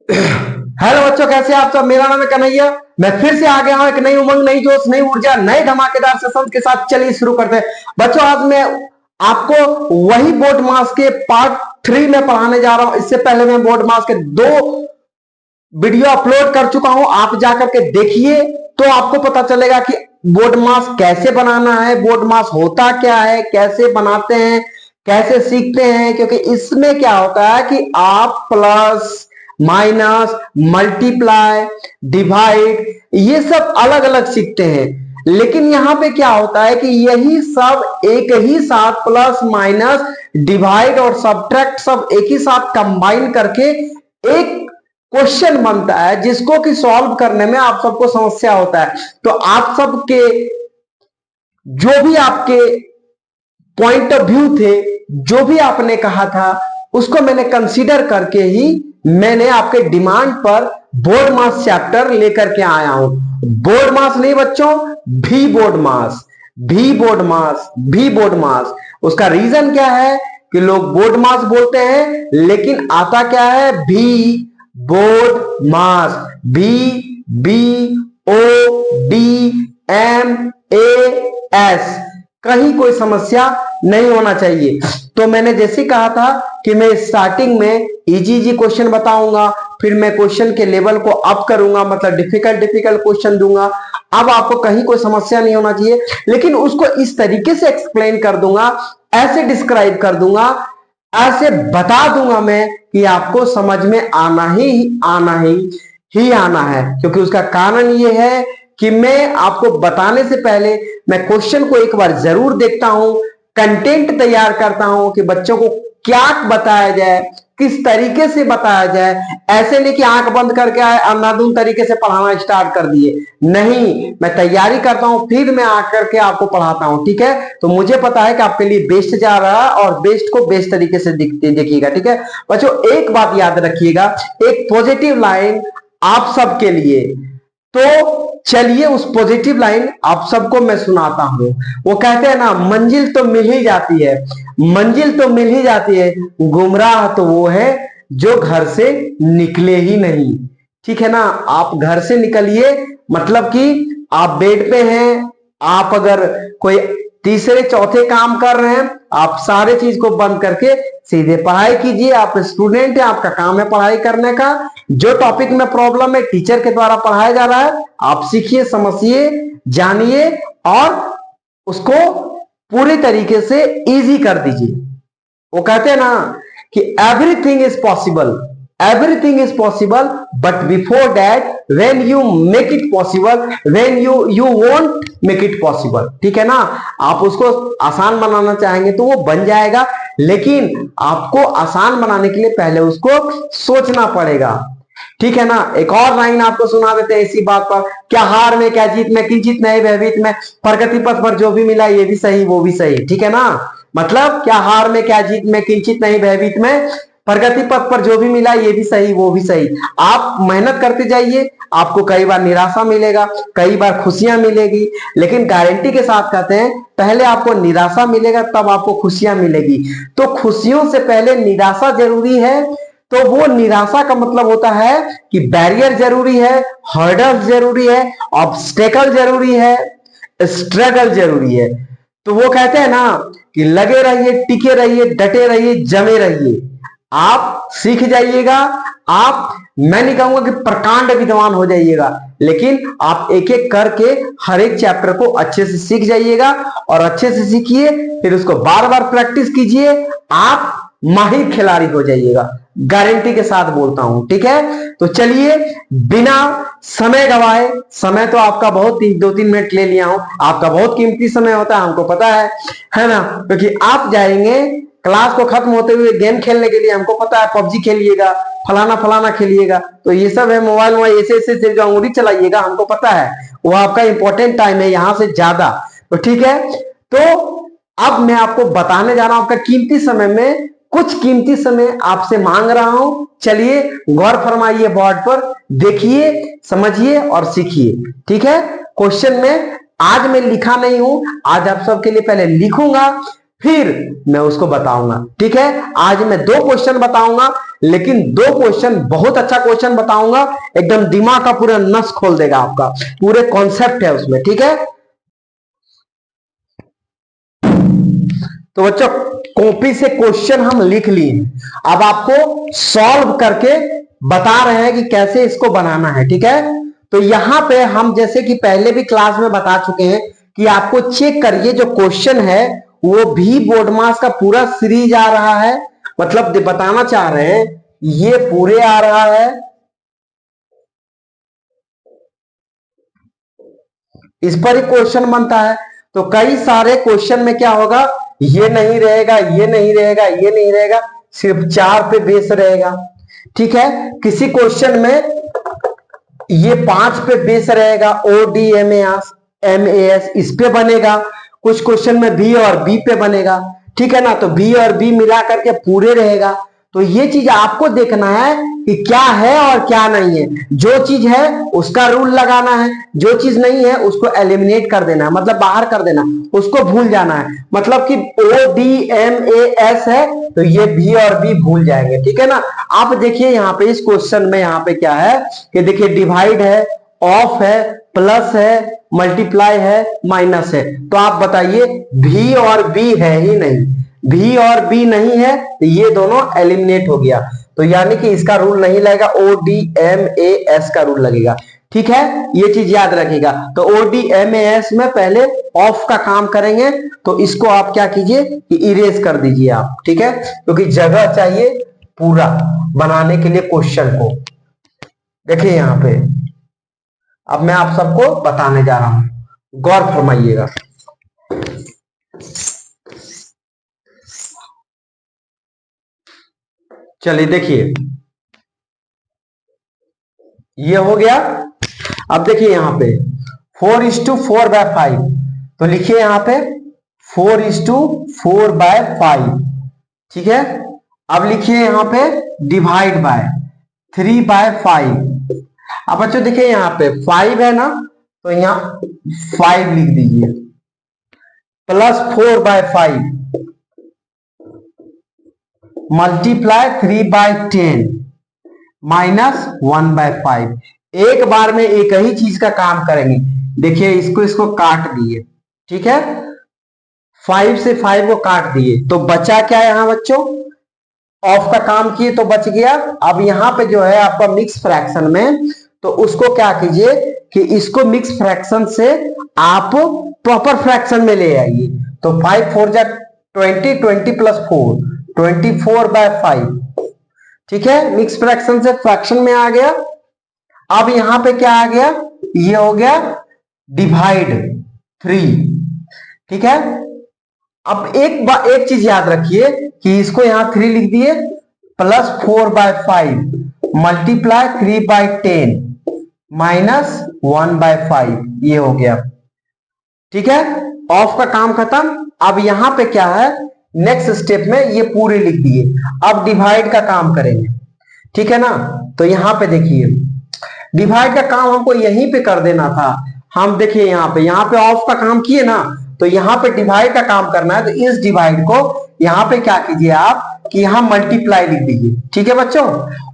Hello बच्चों, कैसे आप सब। मेरा नाम है कन्हैया। मैं फिर से आ गया हूं एक नई उमंग, नई जोश, नई ऊर्जा, नए धमाकेदार सेशन के साथ। चलिए शुरू करते हैं बच्चों। आज मैं आपको वही बोर्ड मास के पार्ट 3 में पढ़ाने जा रहा हूं। इससे पहले मैं बोर्ड मास के 2 वीडियो अपलोड कर चुका हूं। आप जाकर के देखिए तो आपको पता चलेगा कि बोर्ड मास कैसे बनाना है, बोर्ड मास होता क्या है, कैसे बनाते हैं, कैसे सीखते हैं। क्योंकि इसमें क्या होता है कि आप प्लस माइनस मल्टीप्लाई डिवाइड ये सब अलग अलग सीखते हैं। लेकिन यहां पे क्या होता है कि यही सब एक ही साथ प्लस माइनस डिवाइड और सब्ट्रैक्ट सब एक ही साथ कंबाइन करके एक क्वेश्चन बनता है, जिसको कि सॉल्व करने में आप सबको समस्या होता है। तो आप सबके जो भी आपके पॉइंट ऑफ व्यू थे, जो भी आपने कहा था, उसको मैंने कंसीडर करके ही मैंने आपके डिमांड पर बोर्ड मास चैप्टर लेकर के आया हूं। बोर्ड मास नहीं बच्चों, भी बोर्ड मास, भी बोर्ड मास, भी बोर्ड मास। उसका रीजन क्या है कि लोग बोर्ड मास बोलते हैं, लेकिन आता क्या है, भी बोर्ड मास। BODMAS। कहीं कोई समस्या नहीं होना चाहिए। तो मैंने जैसे कहा था कि मैं स्टार्टिंग में इजी इजी क्वेश्चन बताऊंगा, फिर मैं क्वेश्चन के लेवल को अप करूंगा, मतलब डिफिकल्ट क्वेश्चन दूंगा। अब आपको कहीं कोई समस्या नहीं होना चाहिए, लेकिन उसको इस तरीके से एक्सप्लेन कर दूंगा, ऐसे डिस्क्राइब कर दूंगा, ऐसे बता दूंगा मैं कि आपको समझ में आना ही आना है। क्योंकि उसका कारण यह है कि मैं आपको बताने से पहले मैं क्वेश्चन को एक बार जरूर देखता हूं, कंटेंट तैयार करता हूं कि बच्चों को क्या बताया जाए, किस तरीके से बताया जाए। ऐसे नहीं कि आंख बंद करके आए अंधाधुन तरीके से पढ़ाना स्टार्ट कर दिए। नहीं, मैं तैयारी करता हूं, फिर मैं आकर के आपको पढ़ाता हूं। ठीक है, तो मुझे पता है कि आपके लिए बेस्ट जा रहा है और बेस्ट को बेस्ट तरीके से देखिएगा। ठीक है बच्चों, एक बात याद रखिएगा, एक पॉजिटिव लाइन आप सबके लिए। तो चलिए उस पॉजिटिव लाइन आप सबको मैं सुनाता हूं। वो कहते हैं ना, मंजिल तो मिल ही जाती है, मंजिल तो मिल ही जाती है, गुमराह तो वो है जो घर से निकले ही नहीं। ठीक है ना, आप घर से निकलिए, मतलब कि आप बेड पे हैं, आप अगर कोई तीसरे चौथे काम कर रहे हैं, आप सारे चीज को बंद करके सीधे पढ़ाई कीजिए। आप स्टूडेंट हैं, आपका काम है पढ़ाई करने का। जो टॉपिक में प्रॉब्लम है टीचर के द्वारा पढ़ाया जा रहा है, आप सीखिए, समझिए, जानिए और उसको पूरी तरीके से इजी कर दीजिए। वो कहते हैं ना कि everything is possible, everything is possible, but before that when you make it possible, when you won't make it possible। ठीक है ना, आप उसको आसान बनाना चाहेंगे तो वो बन जाएगा, लेकिन आपको आसान बनाने के लिए पहले उसको सोचना पड़ेगा। ठीक है ना, एक और लाइन आपको सुना देते हैं इसी बात पर, क्या हार में क्या जीत में, किंचित नहीं भयभीत में, प्रगति पथ पर जो भी मिला ये भी सही वो भी सही। ठीक है ना, मतलब क्या हार में क्या जीत में, किंचित नहीं भयभीत में, प्रगति पथ पर जो भी मिला ये भी सही वो भी सही। आप मेहनत करते जाइए, आपको कई बार निराशा मिलेगा, कई बार खुशियां मिलेगी, लेकिन गारंटी के साथ कहते हैं पहले आपको निराशा मिलेगा तब आपको खुशियां मिलेगी। तो खुशियों से पहले निराशा जरूरी है। तो वो निराशा का मतलब होता है कि बैरियर जरूरी है, हर्डल्स जरूरी है, ऑब्स्टेकल जरूरी है, स्ट्रगल जरूरी है। तो वो कहते हैं ना कि लगे रहिए, टिके रहिए, डटे रहिए, जमे रहिए। आप सीख जाइएगा, आप, मैं नहीं कहूंगा कि प्रकांड विद्वान हो जाइएगा, लेकिन आप एक एक करके हर एक चैप्टर को अच्छे से सीख जाइएगा और अच्छे से सीखिए, फिर उसको बार बार प्रैक्टिस कीजिए, आप माहिर खिलाड़ी हो जाइएगा, गारंटी के साथ बोलता हूं। ठीक है, तो चलिए बिना समय गवाए, समय तो आपका बहुत 2-3 मिनट ले लिया हूं, आपका बहुत कीमती समय होता है, हमको पता है ना, क्योंकि आप जाएंगे क्लास को खत्म होते हुए गेम खेलने के लिए, हमको पता है पबजी खेलिएगा, फलाना फलाना खेलिएगा, तो ये सब है मोबाइल में ऐसे ऐसे जो अंगुली चलाइएगा, हमको पता है वो आपका इंपॉर्टेंट टाइम है यहां से ज्यादा। तो ठीक है, तो अब मैं आपको बताने जा रहा हूं, आपका कीमती समय में कुछ कीमती समय आपसे मांग रहा हूं। चलिए गौर फरमाइए, बोर्ड पर देखिए, समझिए और सीखिए। ठीक है, क्वेश्चन में आज मैं लिखा नहीं हूं, आज आप सबके लिए पहले लिखूंगा, फिर मैं उसको बताऊंगा। ठीक है, आज मैं 2 क्वेश्चन बताऊंगा, लेकिन 2 क्वेश्चन बहुत अच्छा क्वेश्चन बताऊंगा, एकदम दिमाग का पूरा नस खोल देगा आपका, पूरे कॉन्सेप्ट है उसमें। ठीक है, तो बच्चों कॉपी से क्वेश्चन हम लिख लिए, अब आपको सॉल्व करके बता रहे हैं कि कैसे इसको बनाना है। ठीक है, तो यहां पे हम जैसे कि पहले भी क्लास में बता चुके हैं कि आपको चेक करिए जो क्वेश्चन है वो भी बोर्ड मास का पूरा सीरीज आ रहा है, मतलब बताना चाह रहे हैं ये पूरे आ रहा है, इस पर ही क्वेश्चन बनता है। तो कई सारे क्वेश्चन में क्या होगा, ये नहीं रहेगा, ये नहीं रहेगा, ये नहीं रहेगा, सिर्फ 4 पे बेस रहेगा। ठीक है, किसी क्वेश्चन में ये 5 पे बेस रहेगा, ओ डी एम एस इस पे बनेगा, कुछ क्वेश्चन में बी और बी पे बनेगा। ठीक है ना, तो बी और बी मिला करके पूरे रहेगा। तो ये चीज आपको देखना है कि क्या है और क्या नहीं है, जो चीज है उसका रूल लगाना है, जो चीज नहीं है उसको एलिमिनेट कर देना है, मतलब बाहर कर देना, उसको भूल जाना है। मतलब कि O D M A S है तो ये बी और बी भूल जाएंगे। ठीक है ना, आप देखिए यहाँ पे इस क्वेश्चन में यहाँ पे क्या है कि देखिए डिवाइड है, ऑफ है, प्लस है, मल्टीप्लाई है, माइनस है, तो आप बताइए भी और बी है ही नहीं, भी और बी नहीं है तो ये दोनों एलिमिनेट हो गया, तो यानी कि इसका रूल नहीं लगेगा, O D M A S का रूल लगेगा। ठीक है, ये चीज याद रखिएगा। तो O D M A S में पहले ऑफ का काम करेंगे, तो इसको आप क्या कीजिए कि इरेज कर दीजिए आप। ठीक है, क्योंकि जगह चाहिए पूरा बनाने के लिए क्वेश्चन को। देखिए यहां पे अब मैं आप सबको बताने जा रहा हूं, गौर फरमाइएगा। चलिए देखिए ये हो गया। अब देखिए यहां पे 4:4/5, तो लिखिए यहां पे 4:4/5। ठीक है, अब लिखिए यहां पे डिवाइड बाय 3/5। अब बच्चों देखिए यहां पे 5 है ना, तो यहां 5 लिख दीजिए, प्लस 4/5 मल्टीप्लाई 3/10 माइनस 1/5। एक बार में एक ही चीज का काम करेंगे। देखिए इसको काट दिए। ठीक है, 5 से 5 को काट दिए तो बचा क्या यहां बच्चों, ऑफ का काम किए तो बच गया। अब यहां पे जो है आपका मिक्स फ्रैक्शन में, तो उसको क्या कीजिए कि इसको मिक्स फ्रैक्शन से आप प्रॉपर फ्रैक्शन में ले आइए। तो 5 4 जा 20, 20 प्लस 4 24/5। ठीक है, मिक्स फ्रैक्शन से फ्रैक्शन में आ गया। अब यहां पे क्या आ गया, ये हो गया डिवाइड 3। ठीक है, अब एक चीज याद रखिए कि इसको यहां 3 लिख दिए, प्लस 4/5 मल्टीप्लाई 3/10 माइनस 1/5, ये हो गया। ठीक है, ऑफ का काम खत्म। अब यहां पे क्या है, नेक्स्ट स्टेप में ये पूरे लिख दिए, अब डिवाइड का काम करेंगे। ठीक है ना, तो यहां पे देखिए डिवाइड का काम हमको यहीं पे कर देना था। हम देखिए यहाँ पे ऑफ का काम किए ना, तो यहाँ पे डिवाइड का काम करना है, तो इस डिवाइड को यहाँ पे क्या कीजिए आप कि यहाँ मल्टीप्लाई लिख दीजिए। ठीक है बच्चों,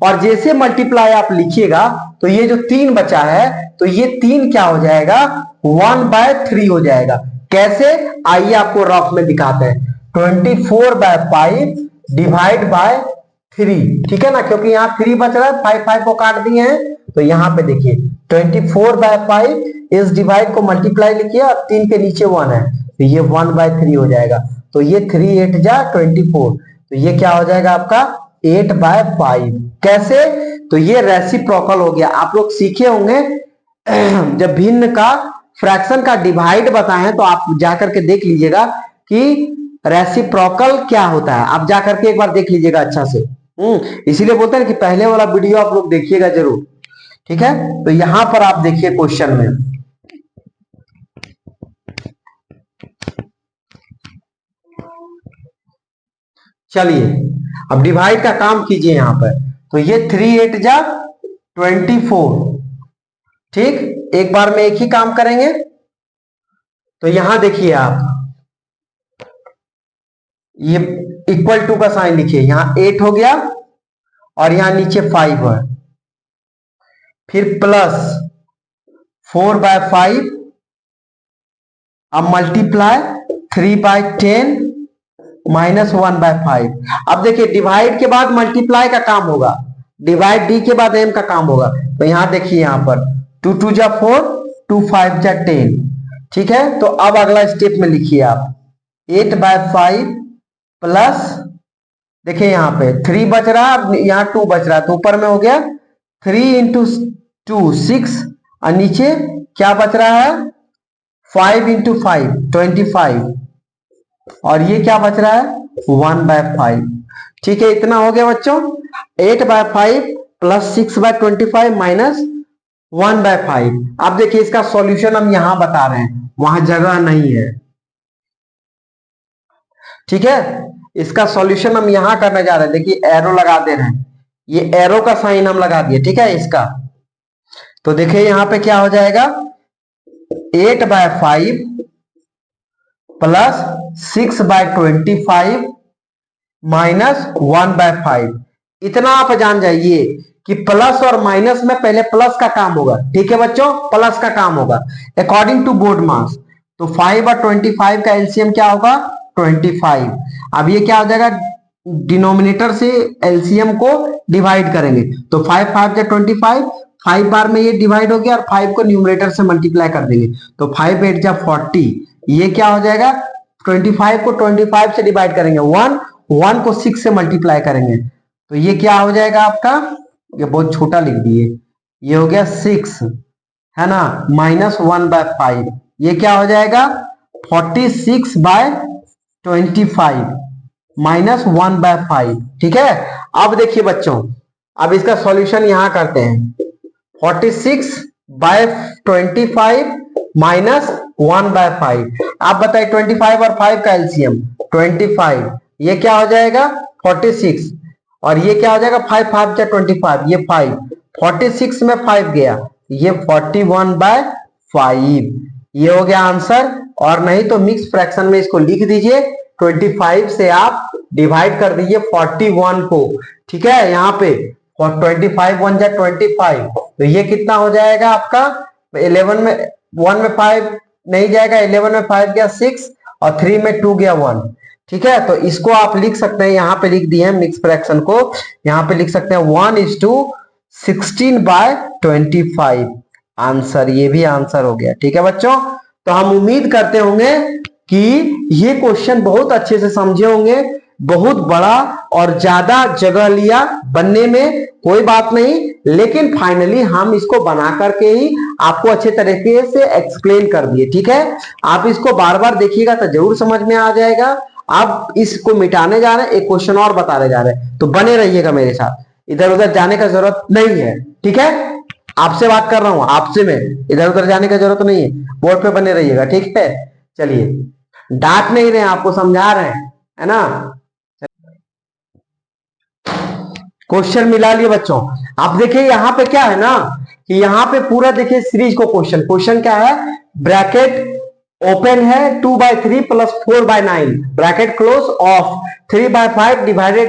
और जैसे मल्टीप्लाई आप लिखिएगा तो ये जो 3 बचा है, तो ये 3 क्या हो जाएगा 1/3 हो जाएगा। कैसे, आइए आपको रफ में दिखाते हैं। 24/5 डिवाइड बाय 3। ठीक है ना, क्योंकि यहाँ 3 बच रहा है, 5 5 को काट दिए हैं, तो यहाँ पे देखिए 24/5 इस डिवाइड को मल्टीप्लाई लिखिए और 3 के नीचे 1 है, तो ये 1/3 हो जाएगा। तो ये 3 8 जा 24, तो ये क्या हो जाएगा आपका 8/5। कैसे, तो ये रेसिप्रोकल हो गया। आप लोग सीखे होंगे जब भिन्न का फ्रैक्शन का डिवाइड बताएं तो आप जाकर के देख लीजिएगा कि रेसिप्रोकल क्या होता है, आप जाकर के एक बार देख लीजिएगा अच्छा से। इसीलिए बोलते हैं कि पहले वाला वीडियो आप लोग देखिएगा जरूर। ठीक है, तो यहां पर आप देखिए क्वेश्चन में, चलिए अब डिवाइड का काम कीजिए यहां पर। तो ये 3 8 जा 24। ठीक, एक बार में एक ही काम करेंगे। तो यहां देखिए आप ये इक्वल टू का साइन लिखिए, यहां 8 हो गया और यहां नीचे 5 है, फिर प्लस 4/5, अब मल्टीप्लाई 3/10 माइनस 1/5। अब देखिए डिवाइड के बाद मल्टीप्लाई का काम होगा, डिवाइड डी के बाद एम का काम होगा। तो यहां देखिए यहां पर 2 2 जा 4, 2 5 जा 10। ठीक है, तो अब अगला स्टेप में लिखिए आप 8/5 प्लस, देखिए यहां पे 3 बच रहा है, यहां 2 बच रहा है, तो ऊपर में हो गया 3 इंटू 2 6, और नीचे क्या बच रहा है 5 इंटू 5 25, और ये क्या बच रहा है 1/5। ठीक है, इतना हो गया बच्चों, 8/5 प्लस 6/25 माइनस 1/5। अब देखिए इसका सॉल्यूशन हम यहां बता रहे हैं, वहां जगह नहीं है। ठीक है, इसका सॉल्यूशन हम यहां करने जा रहे हैं, देखिए एरो लगा दे रहे हैं, ये एरो का साइन हम लगा दिए। ठीक है, इसका तो देखिए यहां पे क्या हो जाएगा 8/5 प्लस 6/25 माइनस 1/5। इतना आप जान जाइए कि प्लस और माइनस में पहले प्लस का काम होगा। ठीक है बच्चों, प्लस का काम होगा अकॉर्डिंग टू बोर्ड मार्क्स। तो 5 और 25 का एलसीएम क्या होगा 25। अब ये क्या हो जाएगा, डिनोमिनेटर से एलसीएम को डिवाइड करेंगे, तो 5 5 जा 25, 5 बार में ये डिवाइड हो गया, और 5 को न्यूमरेटर से मल्टीप्लाई कर देंगे, तो 5 8 जा 40। ये क्या हो जाएगा 25 को 25 से डिवाइड करेंगे, 1 को 6 से मल्टीप्लाई करेंगे, तो ये क्या हो जाएगा आपका, ये बहुत छोटा लिख दिए, ये हो गया 6 है ना, माइनस 1/5। ये क्या हो जाएगा 46/25 माइनस 1/5। ठीक है, अब देखिए बच्चों, अब इसका सॉल्यूशन यहां करते हैं, 46/25 माइनस 1/5। आप बताइए 25 और 5 का एलसीएम 25, ये क्या हो जाएगा 46, और ये क्या हो जाएगा 5 5 जा 25, ये 5, 46 में 5 गया, ये 41/5। ये हो गया आंसर। और नहीं तो मिक्स फ्रैक्शन में इसको लिख दीजिए, 25 से आप डिवाइड कर दीजिए 41 को। ठीक है, यहाँ पे 25 1 जा 25, तो ये कितना हो जाएगा आपका 11 में 1 में 5 नहीं जाएगा, 11 में 5 गया 6, और 3 में 2 गया 1। ठीक है, तो इसको आप लिख सकते हैं, यहां पे लिख दिए हैं मिक्स फ्रैक्शन को, यहां पे लिख सकते हैं 1:16/25 आंसर। ये भी आंसर हो गया। ठीक है बच्चों, तो हम उम्मीद करते होंगे कि ये क्वेश्चन बहुत अच्छे से समझे होंगे। बहुत बड़ा और ज्यादा जगह लिया बनने में, कोई बात नहीं, लेकिन फाइनली हम इसको बना करके ही आपको अच्छे तरीके से एक्सप्लेन कर दिए। ठीक है, आप इसको बार बार देखिएगा तो जरूर समझ में आ जाएगा। आप इसको मिटाने जा रहे हैं, एक क्वेश्चन और बताने जा रहे हैं, तो बने रहिएगा मेरे साथ, इधर उधर जाने का जरूरत नहीं है। ठीक है, आपसे बात कर रहा हूं, आपसे मैं, इधर उधर जाने का जरूरत नहीं है, बोर्ड पे बने रहिएगा। ठीक है, चलिए, डांट नहीं रहे, आपको समझा रहे हैं, है ना। क्वेश्चन मिला लिए बच्चों। आप देखिए यहाँ पे क्या है ना, कि यहाँ पे पूरा देखिए सीरीज को क्वेश्चन क्या है, ब्रैकेट ओपन है 2/3 plus 4/9 bracket close of 3/5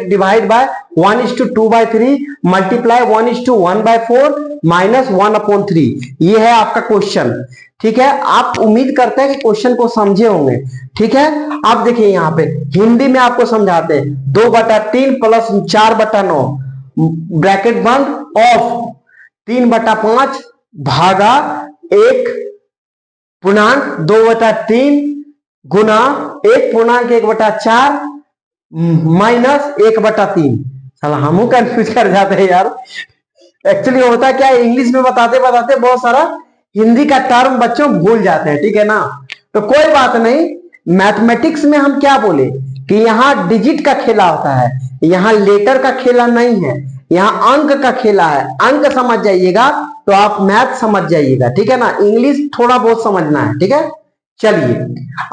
divide by 1:2/3 multiply 1:1/4 minus 1/3। ये है आपका क्वेश्चन। ठीक है, आप उम्मीद करते हैं कि क्वेश्चन को समझे होंगे। ठीक है, आप देखिए यहाँ पे हिंदी में आपको समझाते हैं, 2/3 प्लस 4/9 ब्रैकेट बंद ऑफ 3/5 भागा 1.2/3 गुना 1.1/4 माइनस 1/3। साला हमू कंफ्यूज कर जाते हैं यार। एक्चुअली होता क्या है, इंग्लिश में बताते बताते बहुत सारा हिंदी का टर्म बच्चों भूल जाते हैं। ठीक है ना, तो कोई बात नहीं। मैथमेटिक्स में हम क्या बोले कि यहाँ डिजिट का खेला होता है, यहाँ लेटर का खेला नहीं है, यहाँ अंक का खेला है। अंक समझ जाइएगा तो आप मैथ समझ जाइएगा। ठीक है ना, इंग्लिश थोड़ा बहुत समझना है। ठीक है, चलिए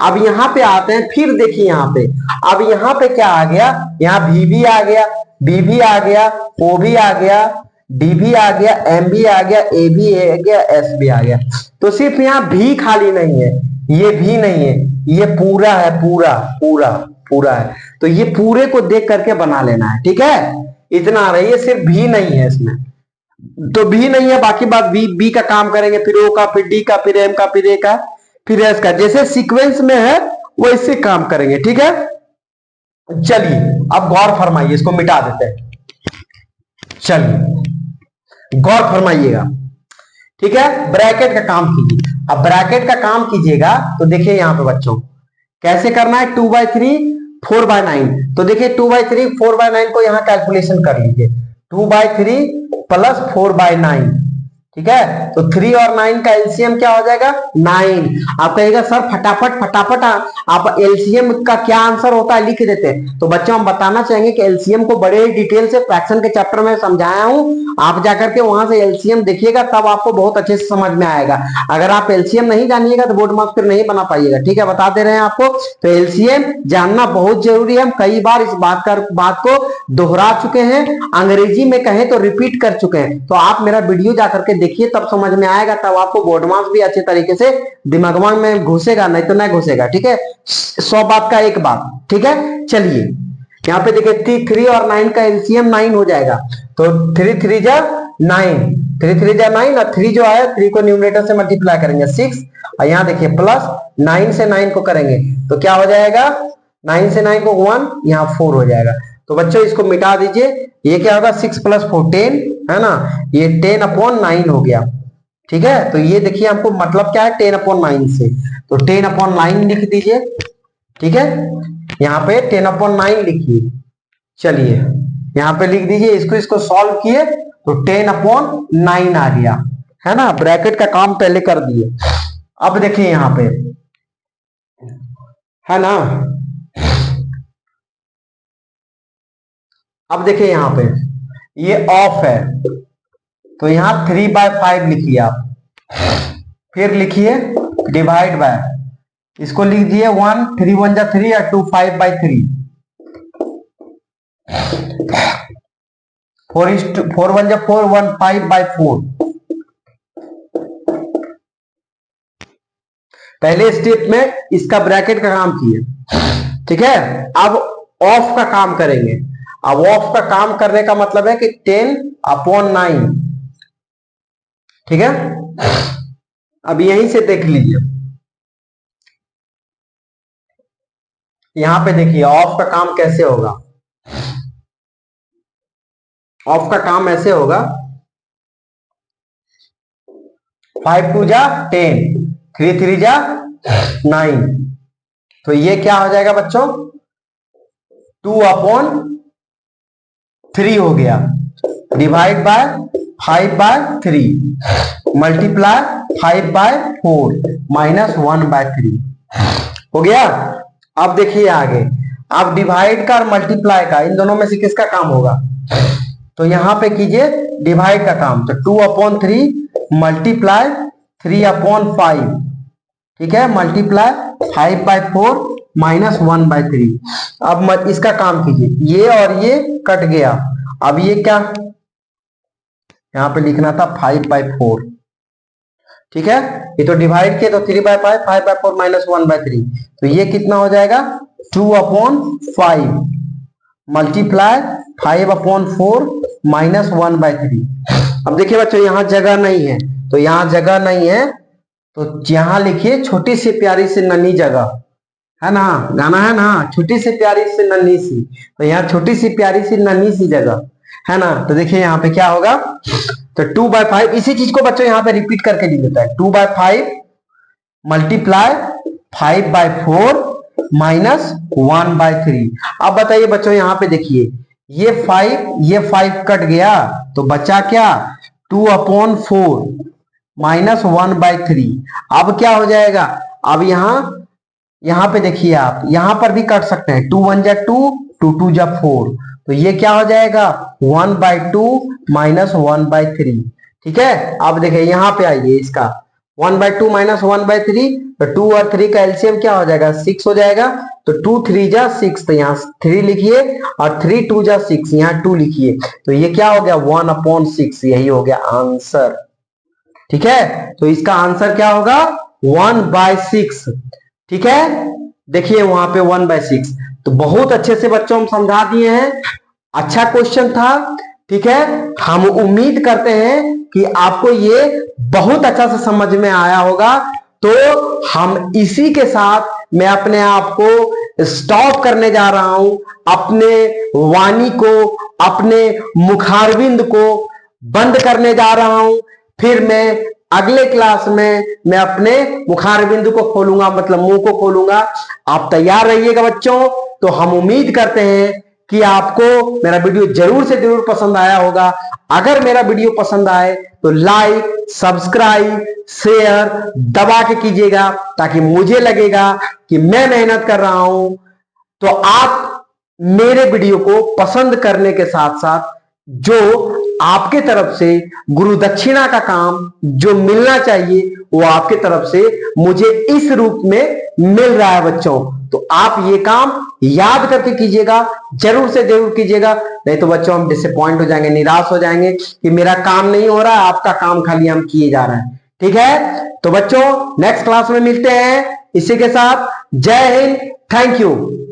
अब यहाँ पे आते हैं। फिर देखिए यहाँ पे, अब यहाँ पे क्या आ गया, यहाँ भी भी आ गया, बी भी आ गया, ओ भी आ गया, डी भी आ गया, एम भी आ गया, ए भी आ गया, एस भी आ गया। तो सिर्फ यहाँ भी खाली नहीं है, ये भी नहीं है, ये पूरा है, पूरा पूरा। पूरा है, तो ये पूरे को देख करके बना लेना है, ठीक है। इतना आ रही है, सिर्फ भी नहीं है इसमें, तो भी नहीं है, बाकी बात बी का काम करेंगे, फिर ओ का, फिर डी का, फिर एम का, फिर ए का, फिर एस का, जैसे सीक्वेंस में है वैसे काम करेंगे, ठीक है। चलिए अब गौर फरमाइए, इसको मिटा देते हैं। चलिए गौर फरमाइएगा, ठीक है। ब्रैकेट का काम कीजिए। अब ब्रैकेट का काम कीजिएगा तो देखिए यहां पे बच्चों कैसे करना है, 2/3 4/9, तो देखिए 2/3 4/9 को यहां कैलकुलेशन कर लीजिए, 2/3 प्लस 4/9, ठीक है। तो 3 और 9 का एलसीएम क्या हो जाएगा, 9। आप कहिएगा सर फटाफट फटाफट आप एलसीएम का क्या आंसर होता है लिख देते हैं, तो बच्चों हम बताना चाहेंगे कि एलसीएम को बड़े ही डिटेल से फ्रैक्शन के चैप्टर में समझाया हूं, आप जाकर के वहां से एलसीएम देखिएगा, तब आपको बहुत अच्छे से समझ में आएगा। अगर आप एलसीएम नहीं जानिएगा तो बोर्ड मार्क्स फिर नहीं बना पाइएगा, ठीक है, बता दे रहे हैं आपको। तो एलसीएम जानना बहुत जरूरी है, हम कई बार इस बात को दोहरा चुके हैं, अंग्रेजी में कहें तो रिपीट कर चुके हैं, तो आप मेरा वीडियो जाकर के देखिए, तब समझ में आएगा, तब आपको बोर्ड मार्क्स भी अच्छे तरीके से दिमाग में घुसेगा, नहीं तो नहीं घुसेगा, ठीक है। 100 बात का एक बात, ठीक है। चलिए यहाँ पे देखिए 3 और 9 का एलसीएम 9 हो जाएगा, तो 3 3 जा 9, 3 3 जा 9, और 3 जो आया 3 को न्यूमरेटर से मल्टीप्लाई करेंगे 6, और यहाँ देखिए प्लस 9 से 9 को करेंगे तो क्या हो जाएगा, 9 से 9 को 1, यहाँ 4 हो जाएगा। तो बच्चों इसको मिटा दीजिए, ये क्या होगा 6 + 4 10 है ना, ये 10/9 हो गया, ठीक है। तो ये देखिए हमको मतलब क्या है 10/9 से, तो 10/9 लिख दीजिए, ठीक है। यहाँ पे 10/9 लिखिए, चलिए यहाँ पे लिख दीजिए, इसको सॉल्व किए तो 10/9 आ गया, है ना। ब्रैकेट का काम पहले कर दिए। अब देखिए यहाँ पे है ना, अब देखिए यहाँ पे ये ऑफ है, तो यहाँ 3/5 लिखिए आप, फिर लिखिए डिवाइड बाय, इसको लिख दिए 1 3 1 जा 3 और 2 5/3, 4 1 जा 4 1 5/4। पहले स्टेप में इसका ब्रैकेट का काम किए, ठीक है। अब ऑफ का काम करेंगे। अब ऑफ का काम करने का मतलब है कि 10/9, ठीक है। अब यहीं से देख लीजिए, यहां पे देखिए ऑफ का काम कैसे होगा। ऑफ का काम ऐसे होगा, 5 2 जा 10, 3 3 जा 9, तो ये क्या हो जाएगा बच्चों 2/3 हो गया, डिवाइड बाय 5/3 मल्टीप्लाई 5/4 माइनस 1/3 हो गया। अब देखिए आगे, अब डिवाइड का और मल्टीप्लाई का, इन दोनों में से किसका काम होगा, तो यहां पे कीजिए डिवाइड का काम, तो 2/3 मल्टीप्लाई 3/5, ठीक है, मल्टीप्लाई 5/4 माइनस 1/3। अब इसका काम कीजिए, ये और ये कट गया, अब ये क्या यहां पे लिखना था 5/4, ठीक है। ये तो डिवाइड किया तो 3/5 5/4 माइनस 1/3, तो ये कितना हो जाएगा 2/5 मल्टीप्लाई 5/4 माइनस 1/3। अब देखिए बच्चों यहां जगह नहीं है, तो यहां जगह नहीं है तो यहां लिखिए छोटी सी प्यारी सी नन्ही जगह, है ना, गाना है ना, छोटी सी प्यारी सी नन्ही सी, तो यहाँ छोटी सी प्यारी सी नन्ही सी जगह है ना। तो देखिए यहाँ पे क्या होगा, तो 2/5, इसी चीज को बच्चों यहाँ पे रिपीट करके लिख देता है, 2/5 मल्टीप्लाई 5/4 माइनस 1/3। अब बताइए बच्चों यहाँ पे देखिए ये 5 कट गया, तो बचा क्या 2/4 माइनस 1/3। अब क्या हो जाएगा, अब यहां पे देखिए आप यहां पर भी कट सकते हैं, 2 1 जा 2 2 2 जा 4, तो ये क्या हो जाएगा 1/2 माइनस 1/3, ठीक है। अब देखिए यहां पे आइए, इसका 1/2 माइनस 1/3, तो 2 और 3 का एलसीएम क्या हो जाएगा 6 हो जाएगा, तो 2 3 जा 6, तो यहाँ 3 लिखिए, और 3 2 जा 6, यहाँ 2 लिखिए, तो ये क्या हो गया 1/6, यही हो गया आंसर, ठीक है। तो इसका आंसर क्या होगा 1/6, ठीक है। देखिए वहां पे 1/6। तो बहुत अच्छे से बच्चों हम समझा दिए हैं, अच्छा क्वेश्चन था। ठीक है, हम उम्मीद करते हैं कि आपको ये बहुत अच्छा से समझ में आया होगा। तो हम इसी के साथ मैं अपने आप को स्टॉप करने जा रहा हूं, अपने वाणी को, अपने मुखारविंद को बंद करने जा रहा हूं। फिर मैं अगले क्लास में मैं अपने मुखारबिंद को खोलूंगा, मतलब मुंह को खोलूंगा। आप तैयार रहिएगा बच्चों। तो हम उम्मीद करते हैं कि आपको मेरा वीडियो जरूर से जरूर पसंद आया होगा। अगर मेरा वीडियो पसंद आए तो लाइक, सब्सक्राइब, शेयर दबा के कीजिएगा, ताकि मुझे लगेगा कि मैं मेहनत कर रहा हूं। तो आप मेरे वीडियो को पसंद करने के साथ साथ जो आपके तरफ से गुरु दक्षिणा का काम जो मिलना चाहिए वो आपके तरफ से मुझे इस रूप में मिल रहा है बच्चों। तो आप ये काम याद करके कीजिएगा, जरूर से जरूर कीजिएगा। नहीं तो बच्चों हम डिसअपॉइंट हो जाएंगे, निराश हो जाएंगे कि मेरा काम नहीं हो रहा है, आपका काम खाली हम किए जा रहे हैं। ठीक है, तो बच्चों नेक्स्ट क्लास में मिलते हैं। इसी के साथ जय हिंद, थैंक यू।